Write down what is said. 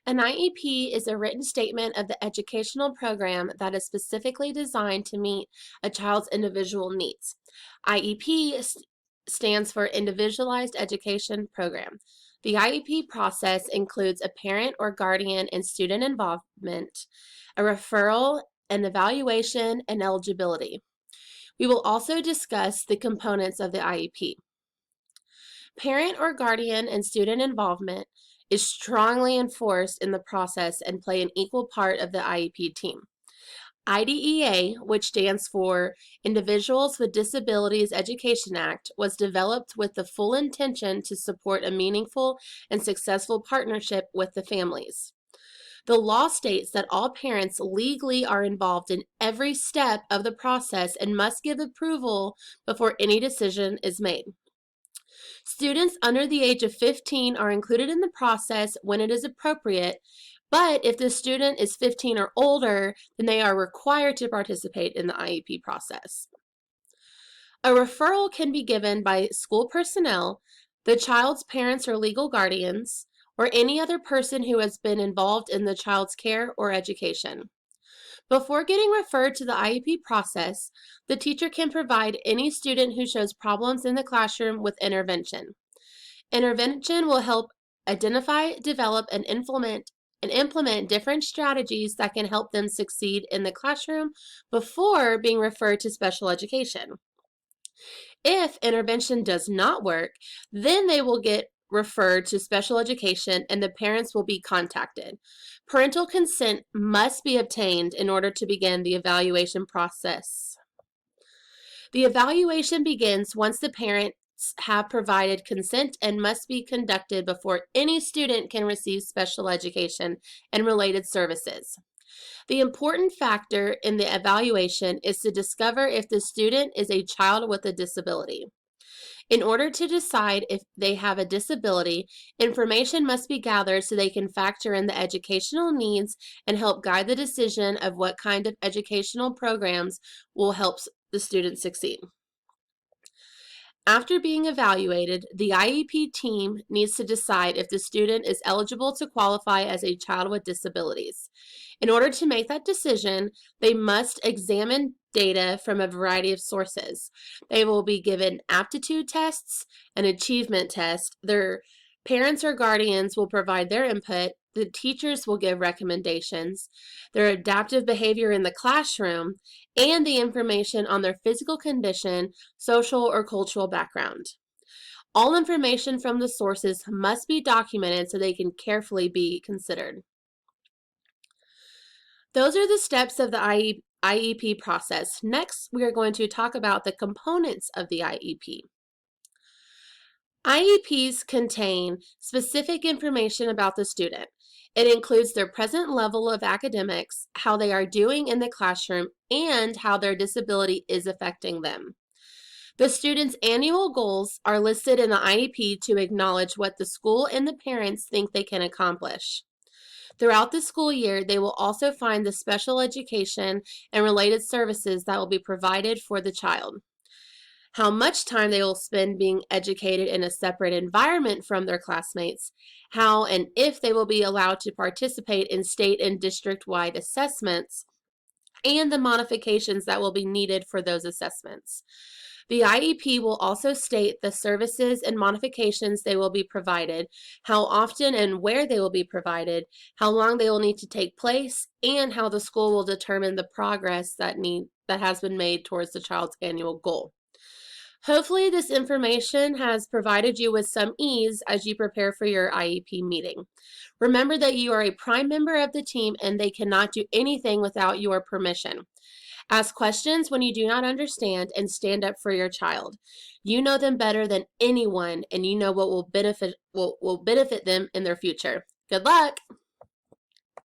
An IEP is a written statement of the educational program that is specifically designed to meet a child's individual needs. IEP stands for Individualized Education Program. The IEP process includes a parent or guardian and student involvement, a referral, an evaluation, and eligibility. We will also discuss the components of the IEP. Parent or guardian and student involvement is strongly enforced in the process and play an equal part of the IEP team. IDEA, which stands for Individuals with Disabilities Education Act, was developed with the full intention to support a meaningful and successful partnership with the families. The law states that all parents legally are involved in every step of the process and must give approval before any decision is made. Students under the age of 15 are included in the process when it is appropriate, but if the student is 15 or older, then they are required to participate in the IEP process. A referral can be given by school personnel, the child's parents or legal guardians, or any other person who has been involved in the child's care or education. Before getting referred to the IEP process, the teacher can provide any student who shows problems in the classroom with intervention. Intervention will help identify, develop, and implement different strategies that can help them succeed in the classroom before being referred to special education. If intervention does not work, then they will get referred to special education and the parents will be contacted. Parental consent must be obtained in order to begin the evaluation process. The evaluation begins once the parents have provided consent and must be conducted before any student can receive special education and related services. The important factor in the evaluation is to discover if the student is a child with a disability. In order to decide if they have a disability, information must be gathered so they can factor in the educational needs and help guide the decision of what kind of educational programs will help the student succeed. After being evaluated, the IEP team needs to decide if the student is eligible to qualify as a child with disabilities. In order to make that decision, they must examine data from a variety of sources. They will be given aptitude tests, an achievement test. Their parents or guardians will provide their input. The teachers will give recommendations, their adaptive behavior in the classroom, and the information on their physical condition, social or cultural background. All information from the sources must be documented so they can carefully be considered. Those are the steps of the IEP process. Next, we are going to talk about the components of the IEP. IEPs contain specific information about the student. It includes their present level of academics, how they are doing in the classroom, and how their disability is affecting them. The student's annual goals are listed in the IEP to acknowledge what the school and the parents think they can accomplish. Throughout the school year, they will also find the special education and related services that will be provided for the child. How much time they will spend being educated in a separate environment from their classmates, how and if they will be allowed to participate in state and district-wide assessments, and the modifications that will be needed for those assessments. The IEP will also state the services and modifications they will be provided, how often and where they will be provided, how long they will need to take place, and how the school will determine the progress that has been made towards the child's annual goal. Hopefully this information has provided you with some ease as you prepare for your IEP meeting. Remember that you are a prime member of the team and they cannot do anything without your permission. Ask questions when you do not understand and stand up for your child. You know them better than anyone and you know what will benefit them in their future. Good luck!